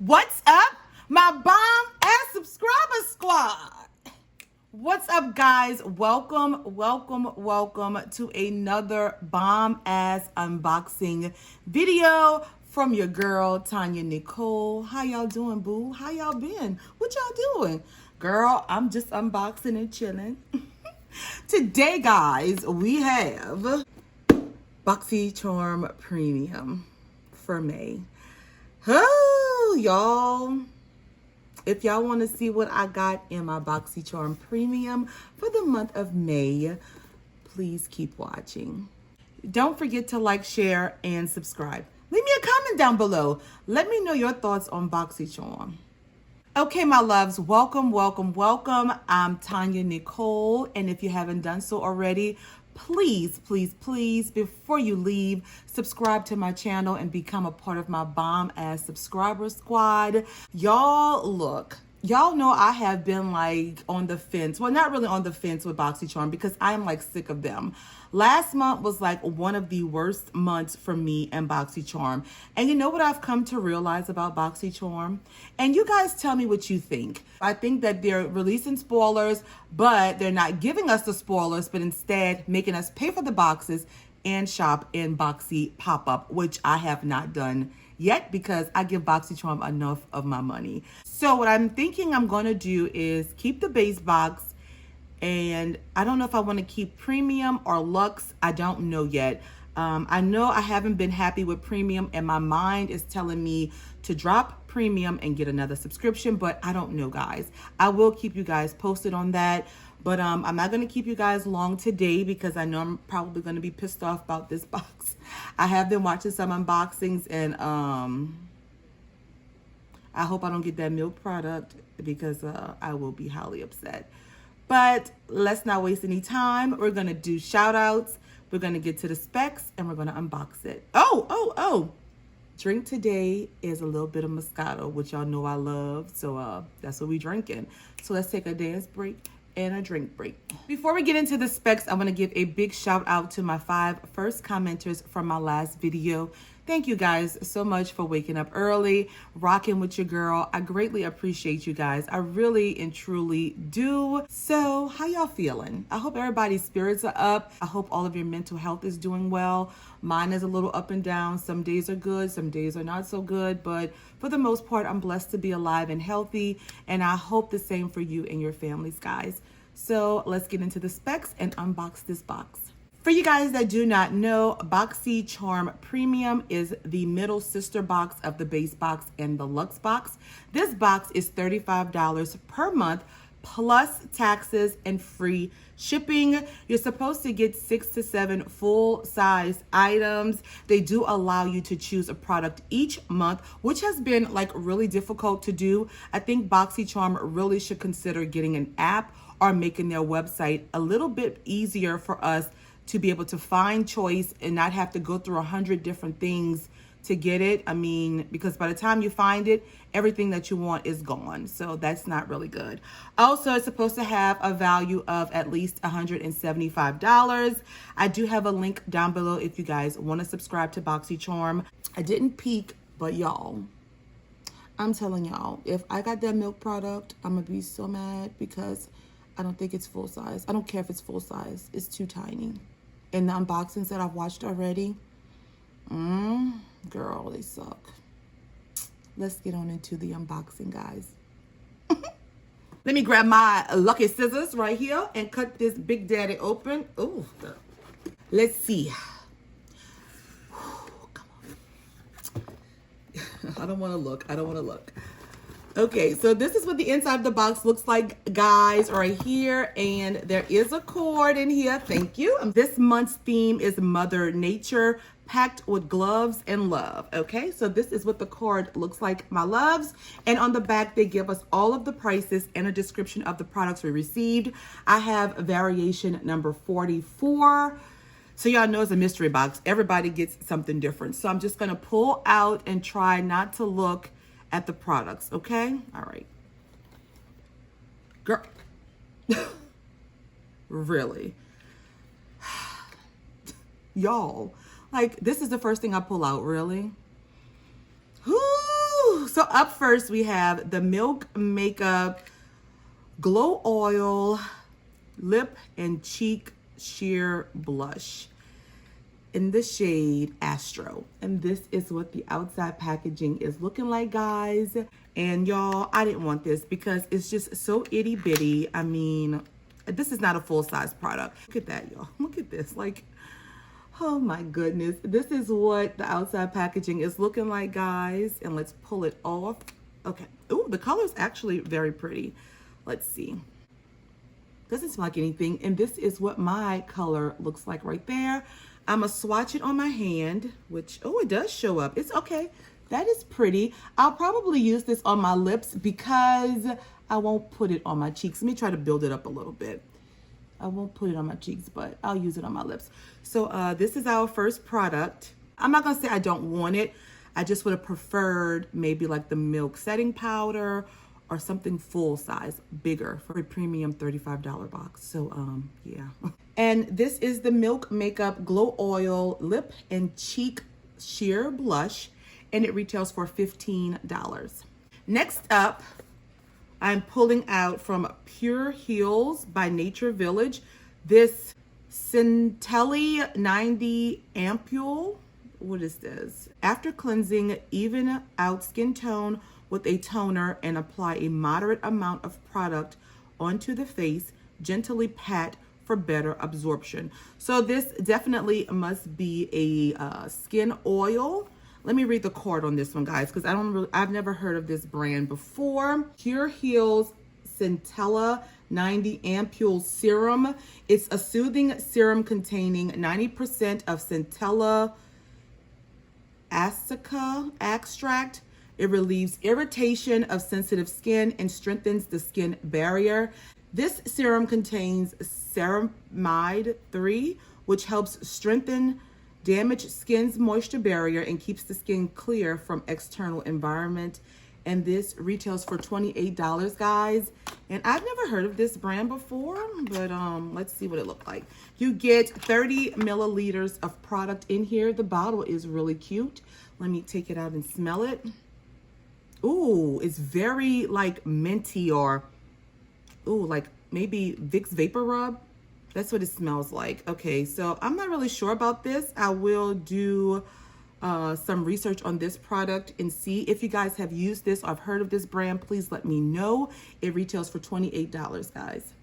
What's up, my bomb ass subscriber squad? What's up, guys? Welcome to another bomb ass unboxing video from your girl TonyaNicole. How y'all doing, boo? How y'all been? What y'all doing? Girl, I'm just unboxing and chilling. Today, guys, we have BoxyCharm Premium for May. Oh, y'all. If y'all want to see what I got in my BoxyCharm Premium for the month of May, please keep watching. Don't forget to like, share, and subscribe. Leave me a comment down below. Let me know your thoughts on BoxyCharm. Okay, my loves, welcome. I'm TonyaNicole, and if you haven't done so already, please, before you leave, subscribe to my channel and become a part of my bomb-ass subscriber squad. Y'all, look, y'all know I have been like on the fence. Well, not really on the fence with BoxyCharm because I'm like sick of them. Last month was like one of the worst months for me and BoxyCharm. And you know what I've come to realize about BoxyCharm? And you guys tell me what you think. I think that they're releasing spoilers, but they're not giving us the spoilers, but instead making us pay for the boxes and shop in Boxy pop-up, which I have not done yet because I give BoxyCharm enough of my money. So what I'm thinking I'm going to do is keep the base box, and I don't know if I want to keep premium or luxe. I don't know yet. I know I haven't been happy with premium, and my mind is telling me to drop premium and get another subscription, but I don't know, guys. I will keep you guys posted on that, but I'm not going to keep you guys long today because I know I'm probably going to be pissed off about this box. I have been watching some unboxings, and I hope I don't get that milk product because I will be highly upset. But let's not waste any time. We're going to do shout outs. We're going to get to the specs and we're going to unbox it. Oh. Drink today is a little bit of Moscato, which y'all know I love. So that's what we drinking. So let's take a dance break and a drink break. Before we get into the specs, I want to give a big shout out to my 5 first commenters from my last video. Thank you guys so much for waking up early, rocking with your girl. I greatly appreciate you guys. I really and truly do. So how y'all feeling? I hope everybody's spirits are up. I hope all of your mental health is doing well. Mine is a little up and down. Some days are good, some days are not so good, but for the most part, I'm blessed to be alive and healthy, and I hope the same for you and your families, guys. So let's get into the specs and unbox this box. For you guys that do not know, BoxyCharm Premium is the middle sister box of the base box and the luxe box. This box is $35 per month plus taxes and free shipping. You're supposed to get 6 to 7 full-size items. They do allow you to choose a product each month, which has been like really difficult to do. I think BoxyCharm really should consider getting an app or making their website a little bit easier for us to be able to find choice and not have to go through 100 different things to get it. I mean, because by the time you find it, everything that you want is gone. So that's not really good. Also, it's supposed to have a value of at least $175. I do have a link down below if you guys want to subscribe to BoxyCharm. I didn't peek, but y'all, I'm telling y'all, if I got that milk product, I'm gonna be so mad because I don't think it's full size. I don't care if it's full size. It's too tiny. And the unboxings that I've watched already, girl, they suck. Let's get on into the unboxing, guys. Let me grab my lucky scissors right here and cut this big daddy open. Ooh, let's see. Come on. I don't want to look. Okay, so this is what the inside of the box looks like, guys, right here. And there is a cord in here. Thank you. This month's theme is Mother Nature, packed with gloves and love. Okay, so this is what the card looks like, my loves. And on the back, they give us all of the prices and a description of the products we received. I have variation number 44. So y'all know it's a mystery box. Everybody gets something different. So I'm just going to pull out and try not to look at the products, okay? All right. Girl. Really? Y'all, like, this is the first thing I pull out, really? Whoo! So up first, we have the Milk Makeup Glow Oil Lip and Cheek Sheer Blush in the shade Astro. And this is what the outside packaging is looking like, guys. And y'all, I didn't want this because it's just so itty bitty. I mean, this is not a full-size product. Look at that, y'all. Look at this. Like, oh my goodness. This is what the outside packaging is looking like, guys. And let's pull it off. Okay. Ooh, the color is actually very pretty. Let's see. Doesn't smell like anything. And this is what my color looks like right there. I'm going to swatch it on my hand, which, oh, it does show up. It's okay. That is pretty. I'll probably use this on my lips because I won't put it on my cheeks. Let me try to build it up a little bit. I won't put it on my cheeks, but I'll use it on my lips. So this is our first product. I'm not going to say I don't want it. I just would have preferred maybe like the Milk setting powder or something full size, bigger for a premium $35 box. So yeah. And this is the Milk Makeup Glow Oil Lip and Cheek Sheer Blush, and it retails for $15. Next up, I'm pulling out from Pure Heals by Nature Village this Centelli 90 Ampule. What is this? After cleansing, even out skin tone with a toner and apply a moderate amount of product onto the face, gently pat for better absorption. So this definitely must be a skin oil. Let me read the card on this one, guys, because I've never heard of this brand before. Pure Heals Centella 90 Ampule Serum. It's a soothing serum containing 90% of Centella Asica extract. It relieves irritation of sensitive skin and strengthens the skin barrier. This serum contains ceramide 3, which helps strengthen damaged skin's moisture barrier and keeps the skin clear from external environment. And this retails for $28, guys. And I've never heard of this brand before, but let's see what it looked like. You get 30 milliliters of product in here. The bottle is really cute. Let me take it out and smell it. Ooh, it's very like minty, or ooh, like maybe Vicks Vapor Rub. That's what it smells like. Okay, so I'm not really sure about this. I will do some research on this product and see. If you guys have used this or have heard of this brand, please let me know. It retails for $28, guys.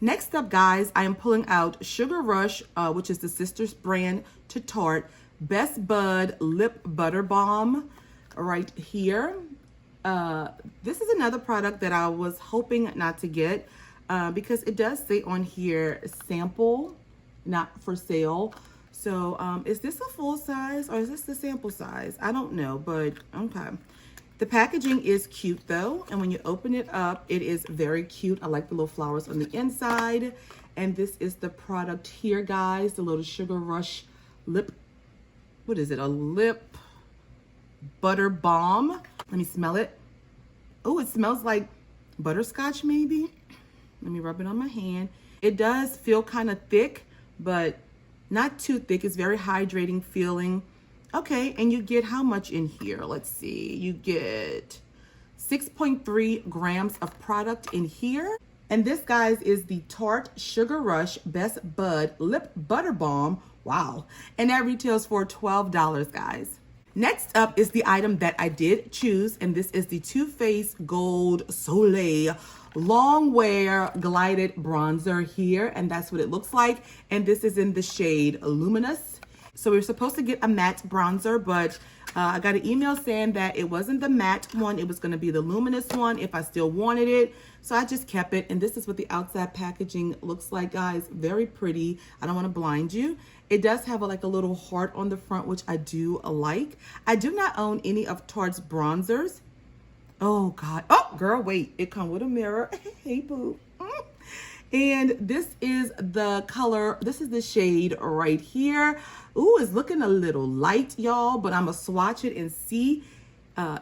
Next up, guys, I am pulling out Sugar Rush, which is the sister's brand to Tarte, Best Bud Lip Butter Balm right here. This is another product that I was hoping not to get because it does say on here sample, not for sale. So is this a full size or is this the sample size? I don't know, but okay. The packaging is cute though, and when you open it up, it is very cute. I like the little flowers on the inside. And this is the product here, guys, the little Sugar Rush lip, what is it? A lip butter balm. Let me smell it. Oh, it smells like butterscotch maybe. Let me rub it on my hand. It does feel kind of thick, but not too thick. It's very hydrating feeling. Okay, and you get how much in here? Let's see. You get 6.3 grams of product in here. And this, guys, is the Tarte Sugar Rush Best Bud Lip Butter Balm. Wow. And that retails for $12, guys. Next up is the item that I did choose, and this is the Too Faced Gold Soleil Long Wear Glided Bronzer here, and that's what it looks like. And this is in the shade Luminous. So we were supposed to get a matte bronzer, but I got an email saying that it wasn't the matte one, it was going to be the luminous one if I still wanted it. So I just kept it, and this is what the outside packaging looks like, guys. Very pretty. I don't want to blind you. It does have like a little heart on the front, which I do like. I do not own any of Tarte's bronzers. Oh God. Oh girl, wait, it comes with a mirror. Hey boo. And this is the color, this is the shade right here. Ooh, it's looking a little light, y'all, but I'm gonna swatch it and see.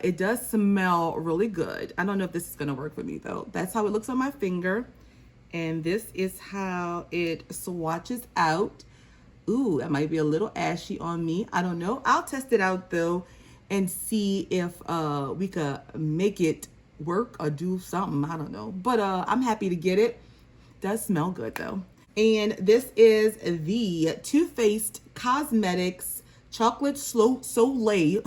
It does smell really good. I don't know if this is gonna work for me though. That's how it looks on my finger. And this is how it swatches out. Ooh, it might be a little ashy on me. I don't know. I'll test it out though and see if we could make it work or do something. I don't know. But I'm happy to get it. Does smell good though. And this is the Too Faced Cosmetics Chocolate Soleil.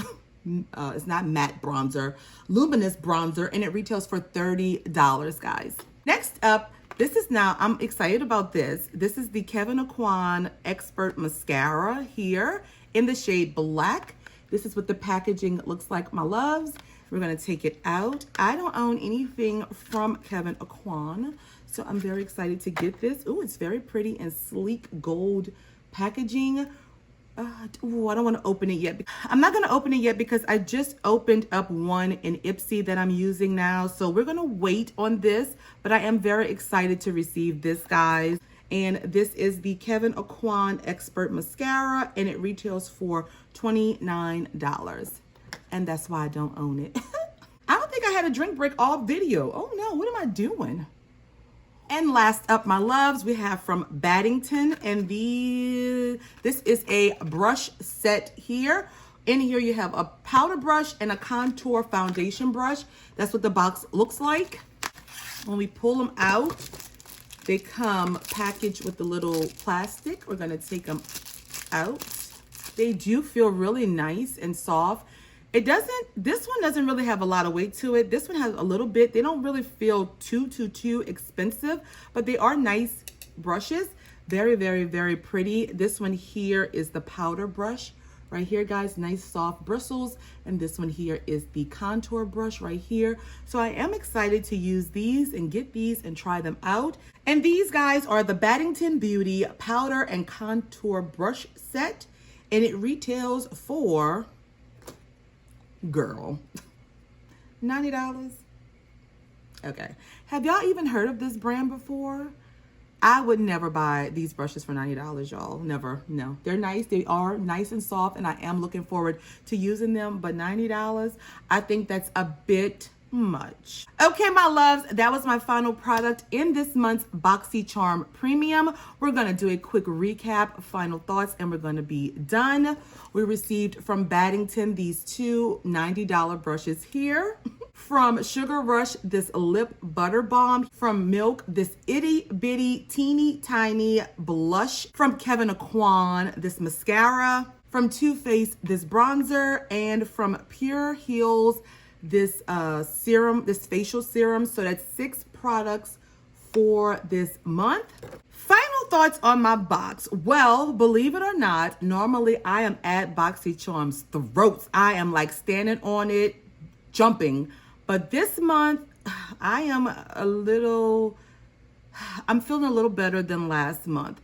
It's not matte bronzer, luminous bronzer, and it retails for $30, guys. Next up, I'm excited about this. This is the A Quan Expert Mascara here in the shade Black. This is what the packaging looks like, my loves. We're gonna take it out. I don't own anything from A Quan, so I'm very excited to get this. Oh, it's very pretty and sleek gold packaging. Ooh, I don't want to open it yet. I'm not going to open it yet because I just opened up one in Ipsy that I'm using now. So we're going to wait on this, but I am very excited to receive this, guys. And this is the A Quan Expert Mascara, and it retails for $29. And that's why I don't own it. I don't think I had a drink break all video. Oh no, what am I doing? And last up, my loves, we have from Baddington, and this is a brush set here. In here you have a powder brush and a contour foundation brush. That's what the box looks like. When we pull them out, they come packaged with the little plastic. We're gonna take them out. They do feel really nice and soft. This one doesn't really have a lot of weight to it. This one has a little bit. They don't really feel too expensive, but they are nice brushes. Very, very, very pretty. This one here is the powder brush right here, guys. Nice soft bristles. And this one here is the contour brush right here. So I am excited to use these and get these and try them out. And these, guys, are the Baddington Beauty Powder and Contour Brush Set. And it retails for... girl, $90. Okay, have y'all even heard of this brand before? I would never buy these brushes for $90, y'all. Never. No, they're nice. They are nice and soft, and I am looking forward to using them, but $90, I think that's a bit much. Okay, my loves, that was my final product in this month's BoxyCharm Premium. We're gonna do a quick recap, final thoughts, and we're gonna be done. We received from Baddington these two $90 brushes here. From Sugar Rush, this lip butter balm. From Milk, this itty bitty teeny tiny blush. From A Quan, this mascara. From Too Faced, this bronzer. And from Pure Heels, this serum, this facial serum. So that's 6 products for this month. Final thoughts on my box. Well, believe it or not, normally I am at BoxyCharm's throats. I am like standing on it, jumping. But this month, I'm feeling a little better than last month.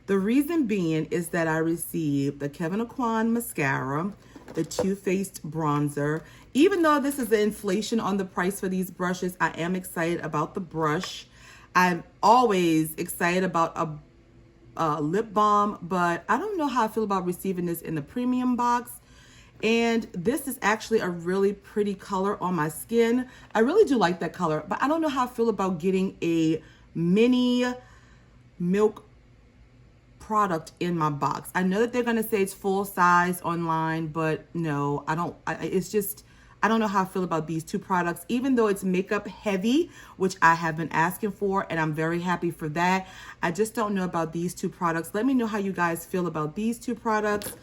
The reason being is that I received the A Quan mascara, the Too Faced bronzer. Even though this is the inflation on the price for these brushes, I am excited about the brush. I'm always excited about a lip balm, but I don't know how I feel about receiving this in the premium box. And this is actually a really pretty color on my skin. I really do like that color, but I don't know how I feel about getting a mini Milk product in my box. I know that they're going to say it's full size online, but no, I don't. I don't know how I feel about these two products, even though it's makeup heavy, which I have been asking for, and I'm very happy for that. I just don't know about these two products. Let me know how you guys feel about these two products.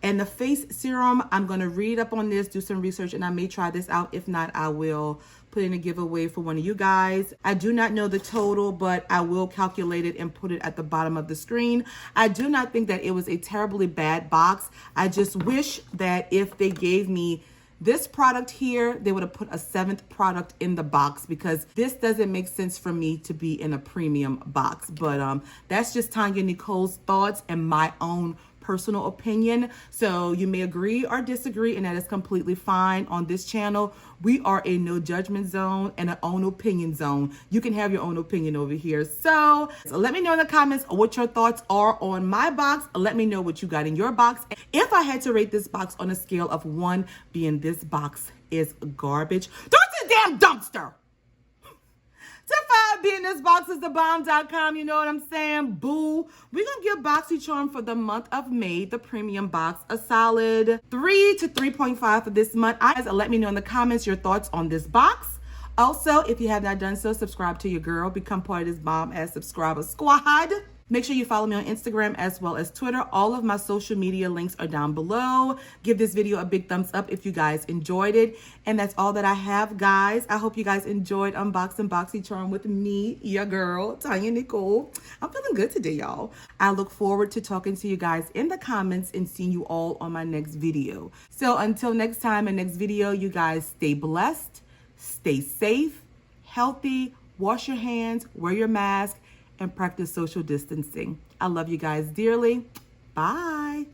And the face serum, I'm going to read up on this, do some research, and I may try this out. If not, I will put in a giveaway for one of you guys. I do not know the total, but I will calculate it and put it at the bottom of the screen. I do not think that it was a terribly bad box. I just wish that if they gave me this product here, they would have put a 7th product in the box, because this doesn't make sense for me to be in a premium box. But that's just TonyaNicole's thoughts and my own personal opinion. So you may agree or disagree, and that is completely fine. On this channel, we are a no judgment zone and an own opinion zone. You can have your own opinion over here. So let me know in the comments what your thoughts are on my box. Let me know what you got in your box. If I had to rate this box on a scale of 1 being this box is garbage, throw it to the damn dumpster, to 5 BeinThisBoxIsTheBomb.com. You know what I'm saying? Boo. We're going to give BoxyCharm for the month of May, the premium box, a solid 3 to 3.5 for this month. Guys, let me know in the comments your thoughts on this box. Also, if you have not done so, subscribe to your girl. Become part of this bomb ass subscriber squad. Make sure you follow me on Instagram as well as Twitter. All of my social media links are down below. Give this video a big thumbs up if you guys enjoyed it. And that's all that I have, guys. I hope you guys enjoyed unboxing BoxyCharm with me, your girl, TonyaNicole. I'm feeling good today, y'all. I look forward to talking to you guys in the comments and seeing you all on my next video. So until next time and next video, you guys stay blessed, stay safe, healthy, wash your hands, wear your mask, and practice social distancing. I love you guys dearly. Bye.